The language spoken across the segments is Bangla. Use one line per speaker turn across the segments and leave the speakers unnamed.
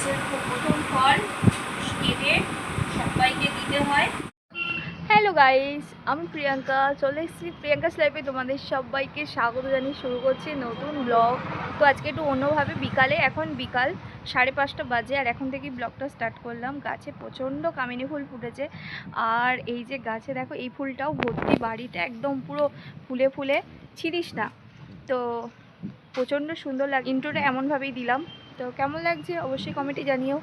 গাছের প্রথম ফল কেটে সবাইকে দিতে হয়। হ্যালো গাইস, আমি প্রিয়াঙ্কা, চলে এসেছি প্রিয়াঙ্কাস লাইফে। তোমাদের সবাইকে স্বাগত জানিয়ে শুরু করছি নতুন ব্লগ। তো আজকে একটু অন্যভাবে বিকালে, এখন বিকাল 5:30 বাজে, আর এখন থেকেই ব্লগটা স্টার্ট করলাম। গাছে প্রচণ্ড কামিনী ফুল ফুটেছে, আর এই যে গাছে দেখো এই ফুলটাও ভর্তি, বাড়িটা একদম পুরো ফুলে ফুলে ছিড়িস না। তো প্রচণ্ড সুন্দর লাগে। ইন্ট্রোটা এমনভাবেই দিলাম। তো কেমন লাগছে অবশ্যই কমেন্টে জানিও।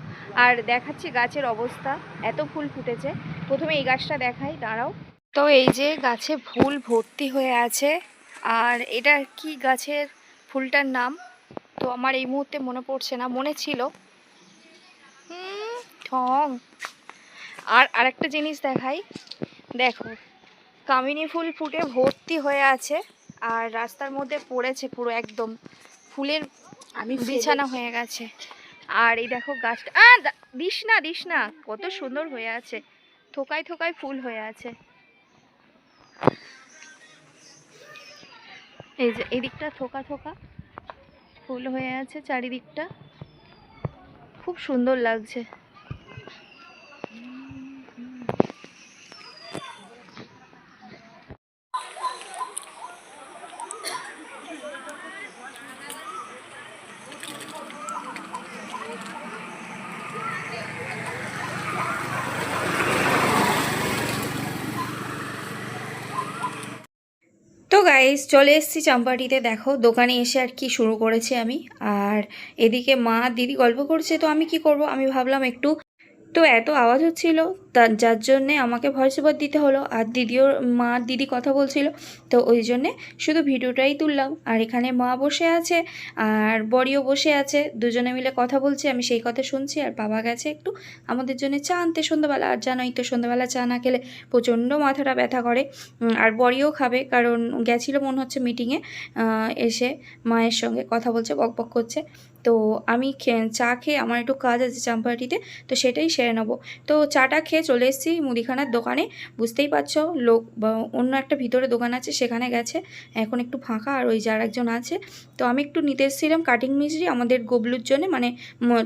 আর দেখাচ্ছি গাছের অবস্থা, এত ফুল ফুটেছে। প্রথমে এই গাছটা দেখাই, দাঁড়াও। তো এই যে গাছে ফুল ভর্তি হয়ে আছে, আর এটা কি গাছের ফুলটার নাম তো আমার এই মুহূর্তে মনে পড়ছে না, মনে ছিল ঠং। আর আরেকটা জিনিস দেখাই, দেখো কামিনী ফুল ফুটে ভর্তি হয়ে আছে, আর রাস্তার মধ্যে পড়েছে পুরো একদম ফুলের বিছানা হয়ে গেছে। আর এই দেখো গাছটা, দিস না দিস না, কত সুন্দর হয়ে আছে, থোকায় থোকায় ফুল হয়ে আছে। এই যে এই দিকটা থোকা থোকা ফুল হয়ে আছে, চারিদিকটা খুব সুন্দর লাগছে। তো গাইস, চলে এসেছি চাম্পাটিতে। দেখো দোকানে এসে আর কি শুরু করেছি আমি, আর এদিকে মা দিদি গল্প করছে। তো আমি কি করব, আমি ভাবলাম একটু, তো এত আওয়াজ হচ্ছিল যার জন্যে আমাকে ভয়েস ওভার দিতে হলো, আর দিদিও দিদি কথা বলছিল, তো ওই জন্যে শুধু ভিডিওটাই তুললাম। আর এখানে মা বসে আছে আর বড়িও বসে আছে, দুজনে মিলে কথা বলছে, আমি সেই কথা শুনছি। আর বাবা গেছে একটু আমাদের জন্য চা আনতে সন্ধ্যাবেলা, আর জানোই তো সন্ধ্যাবেলা চা না খেলে প্রচণ্ড মাথাটা ব্যথা করে। আর বড়িও খাবে, কারণ গেছিলো মনে হচ্ছে মিটিংয়ে, এসে মায়ের সঙ্গে কথা বলছে, বকবক করছে। তো আমি চা খেয়ে, আমার একটু কাজ আছে চাম্পাটিতে, তো সেটাই সেরে নেবো। তো চাটা খেয়ে চলে এসেছি মুদিখানার দোকানে। বুঝতেই পারছো, লোক অন্য একটা ভিতরে দোকান আছে, সেখানে গেছে, এখন একটু ফাঁকা। আর ওই যে আরেকজন আছে। তো আমি একটু নিতে এসেছিলাম কাটিং মিষ্টি আমাদের গবলুর জন্যে, মানে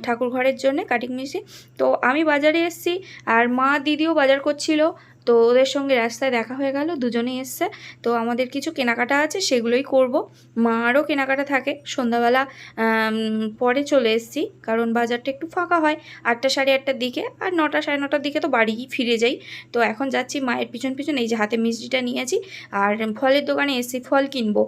ঠাকুর ঘরের জন্যে কাটিং মিষ্টি। তো আমি বাজারে এসেছি, আর মা দিদিও বাজার করছিল, তো ওদের সঙ্গে রাস্তায় দেখা হয়ে গেল, দুজনেই এসছে। তো আমাদের কিছু কেনাকাটা আছে, সেগুলোই করব। মারও কেনাকাটা থাকে, সন্ধ্যাবেলা পরে চলে এসেছি, কারণ বাজারটা একটু ফাঁকা হয় 8টা সাড়ে 8টার দিকে, আর 9টা সাড়ে 9টার দিকে তো বাড়ি ফিরে যাই। তো এখন যাচ্ছি মায়ের পিছন পিছন, এই যে হাতে মিষ্টিটা নিয়েছি, আর ফলের দোকানে এসেছি, ফল কিনবো।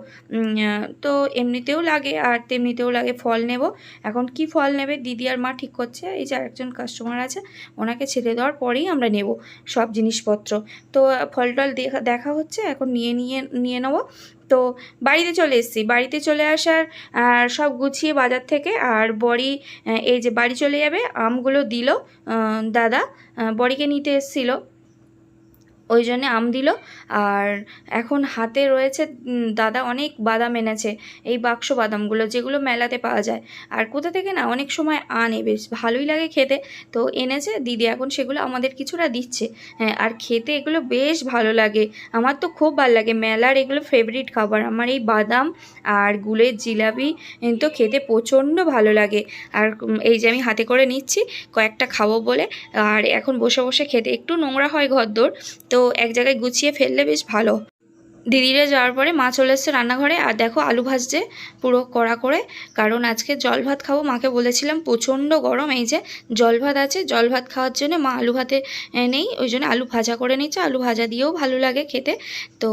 তো এমনিতেও লাগে আর তেমনিতেও লাগে, ফল নেব। এখন কি ফল নেবে দিদি আর মা ঠিক করছে, এই যে আরেকজন কাস্টমার আছে, ওনাকে ছেড়ে দেওয়ার পরেই আমরা নেব সব জিনিসপত্র। তো ফল টল দেখা হচ্ছে, এখন নিয়ে নেবো। তো বাড়িতে চলে এসেছি, বাড়িতে চলে আসার আর সব গুছিয়ে বাজার থেকে, আর বড়ি এই যে বাড়ি চলে যাবে, আমগুলো দিল দাদা, বড়িকে নিতে এসেছিলো, ওই জন্যে আম দিল। আর এখন হাতে রয়েছে, দাদা অনেক বাদাম এনেছে, এই বাক্স বাদামগুলো যেগুলো মেলাতে পাওয়া যায়, আর কোথা থেকে না অনেক সময় আনে, বেশ ভালোই লাগে খেতে। তো এনেছে দিদি, এখন সেগুলো আমাদের কিছুটা দিচ্ছে। হ্যাঁ, আর খেতে এগুলো বেশ ভালো লাগে, আমার তো খুব ভালো লাগে, মেলার এগুলো ফেভারিট খাবার আমার, এই বাদাম আর গুড়ের জিলাপি তো খেতে প্রচণ্ড ভালো লাগে। আর এই যে আমি হাতে করে নিচ্ছি কয়েকটা খাবো বলে, আর এখন বসে বসে খেতে একটু নোংরা হয় ঘরদোর, তো এক জায়গায় গুছিয়ে ফেললে বেশ ভালো। দিদিরা যাওয়ার পরে মা চলে এসছে রান্নাঘরে, আর দেখো আলু ভাজছে পুরো কড়া করে, কারণ আজকে জল ভাত খাবো। মাকে বলেছিলাম প্রচণ্ড গরম, এই যে জল ভাত আছে, জল ভাত খাওয়ার জন্য মা আলু ভাতে নেই, ওই জন্য আলু ভাজা করে নিচ্ছে, আলু ভাজা দিয়েও ভালো লাগে খেতে। তো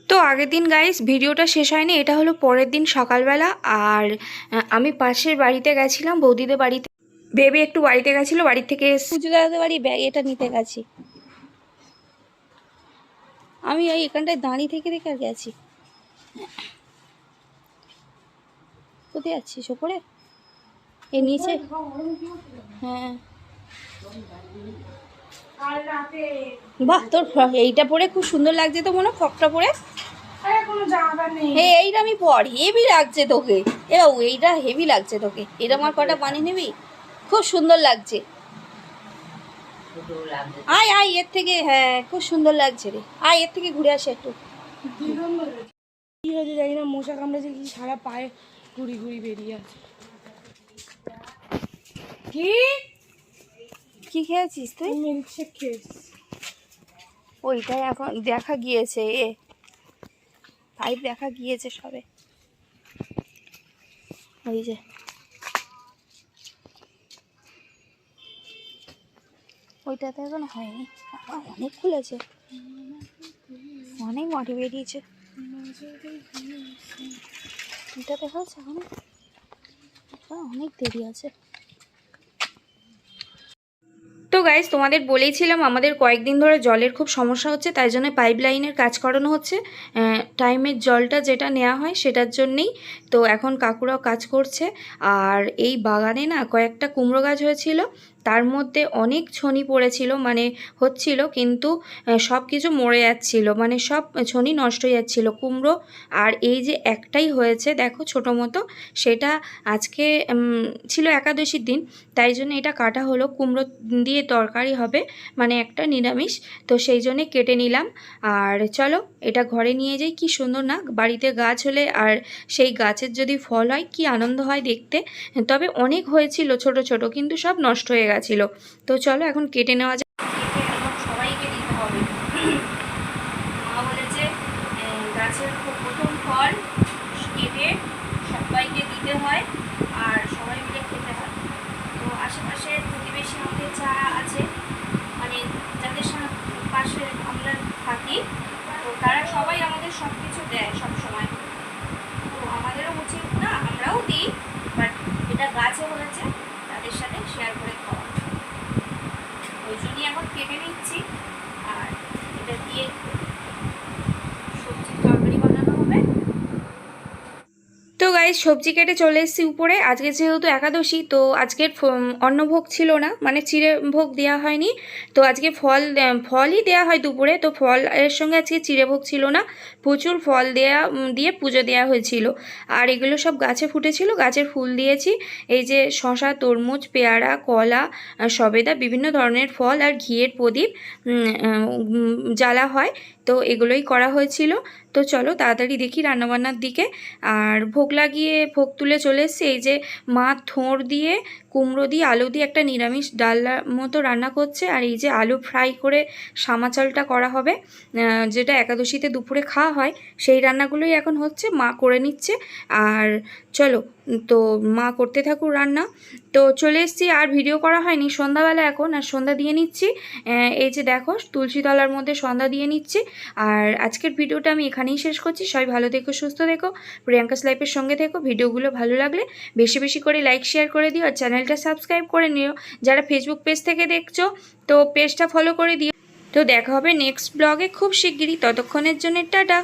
তো আগের দিন গাইস ভিডিওটা শেষ হয়নি, এটা হলো পরের দিন সকালবেলা। আর আমি পাশের বাড়িতে গেছিলাম, বৌদিদের বাড়িতে, বেবি একটু বাড়িতে গেছিলো, বাড়ির থেকে পুজো দাদাদের বাড়ি ব্যাগ এটা নিতে গেছি আমি, এই এখানটায় দাঁড়িয়ে থেকে আর গেছি। কোথায় যাচ্ছিস ওপরে, এ নিচে? হ্যাঁ, বাহ, তোর এইটা পরে খুব সুন্দর লাগছে তো, মনে ফকটা পরে। এইটা আমি পর, হেভি লাগছে তোকে, এইটা হেভি লাগছে তোকে, এটা আমার কটা বানিয়ে নিবি, খুব সুন্দর লাগছে। আয় আয় এর থেকে, হ্যাঁ খুব সুন্দর লাগছে রে, আয় এর থেকে ঘুরে আসে একটু। কি হয়েছে জানি না, মশা কামড়েছে কি, সারা পায়ে ঘুরি ঘুরি বেরিয়ে আছে।
কি
কি খেয়েছিস তুই?
মিল্কশেক খেয়েছি।
ওইটাই এখন দেখা গিয়েছে, পাইপ দেখা গিয়েছে সবে। ওই যে ওইটাতে এখন হয়নি, অনেক খুলেছে, অনেক মাটি বেরিয়েছে। এটা দেখা যাচ্ছে এখন অনেক দেরি আছে। তো গাইস, তোমাদের বলেইছিলাম আমাদের কয়েকদিন ধরে জলের খুব সমস্যা হচ্ছে, তাই জন্য পাইপ লাইনের কাজ করানো হচ্ছে। টাইমের জলটা যেটা নেওয়া হয় সেটার জন্যেই। তো এখন কাকুরাও কাজ করছে। আর এই বাগানে না কয়েকটা কুমড়ো গাছ হয়েছিল, তার মধ্যে অনেক ছনি পড়েছিল, মানে হচ্ছিল, কিন্তু সব কিছু মরে যাচ্ছিল, মানে সব ছনি নষ্ট হয়ে যাচ্ছিল কুমড়ো। আর এই যে একটাই হয়েছে দেখো ছোটো মতো, সেটা আজকে ছিল একাদশীর দিন, তাই জন্য এটা কাটা হলো। কুমড়ো দিয়ে তরকারি হবে, মানে একটা নিরামিষ, তো সেই জন্যে কেটে নিলাম। আর চলো এটা ঘরে নিয়ে যাই। কি সুন্দর না বাড়িতে গাছ হলে, আর সেই গাছের যদি ফল হয় কি আনন্দ হয় দেখতে। তবে অনেক হয়েছিল ছোট ছোট, কিন্তু সব নষ্ট হয়ে গেছিলো। তো চলো এখন কেটে নেওয়া যায়। এখন সবাইকে দিতে হবে। মা বলেছে গাছের প্রথম ফল কেটে সবাইকে দিতে হয়, আর সবাই মিলে খেতে হয়। তো আশেপাশে প্রতিবেশী আমাদের চা আছে, মানে যাদের পাশে আমরা থাকি, তো তারা সবাই আমাদের সব কিছু দেয় সব সময়। তো আমাদেরও উচিত না, আমরাও দিই, বাট এটা গাছে হয়েছে তাদের সাথে শেয়ার করে খাওয়া। ওই জন্যই এখন কেটে নিচ্ছি, আর এটা দিয়ে সবজির তরকারি বানানো হবে। তো গাইস, সবজি কেটে চলে এসেছি উপরে। আজকে যেহেতু একাদশী, তো আজকের অন্নভোগ ছিল না, মানে চিড়ে ভোগ দেওয়া হয়নি। তো আজকে ফলই দেওয়া হয় দুপুরে, তো ফল এর সঙ্গে আজকে চিড়ে ভোগ ছিল না। প্রচুর ফল দিয়ে পুজো দেওয়া হয়েছিল। আর এগুলো সব গাছে ফুটেছিল, গাছের ফুল দিয়েছি। এই যে শশা, তরমুজ, পেয়ারা, কলা, সবেদা, বিভিন্ন ধরনের ফল, আর ঘিয়ের প্রদীপ জ্বালা হয়, তো এগুলোই করা হয়েছিল। তো চলো তাড়াতাড়ি দেখি রান্নাবান্নার দিকে। আর ভোগ লাগিয়ে ভোগ তুলে চলে এসেছি। এই যে মা থোড় দিয়ে, কুমড়ো দিয়ে, আলু দিয়ে একটা নিরামিষ ডালনা মতো রান্না করছে। আর এই যে আলু ফ্রাই করে সামা চালটা করা হবে, যেটা একাদশীতে দুপুরে খাওয়া হয়, সেই রান্নাগুলোই এখন হচ্ছে, মা করে নিচ্ছে। আর চলো, তো মা করতে থাকুক রান্না। তো চলে এসেছি, আর ভিডিও করা হয়নি, সন্ধ্যাবেলা এখন, আর সন্ধ্যা দিয়ে নিচ্ছি। এই যে দেখো তুলসী তলার মধ্যে সন্ধ্যা দিয়ে নিচ্ছি। আর আজকের ভিডিওটা আমি এখানেই শেষ করছি। সবাই ভালো থেকো, সুস্থ থেকো, প্রিয়াঙ্কাস লাইফের সঙ্গে থেকো। ভিডিওগুলো ভালো লাগলে বেশি বেশি করে লাইক শেয়ার করে দিও, আর চ্যানেলটা সাবস্ক্রাইব করে নিও। যারা ফেসবুক পেজ থেকে দেখছো, তো পেজটা ফলো করে দিও। তো দেখা হবে নেক্সট ব্লগে খুব শিগগিরই। ততক্ষণের জন্য টাটা।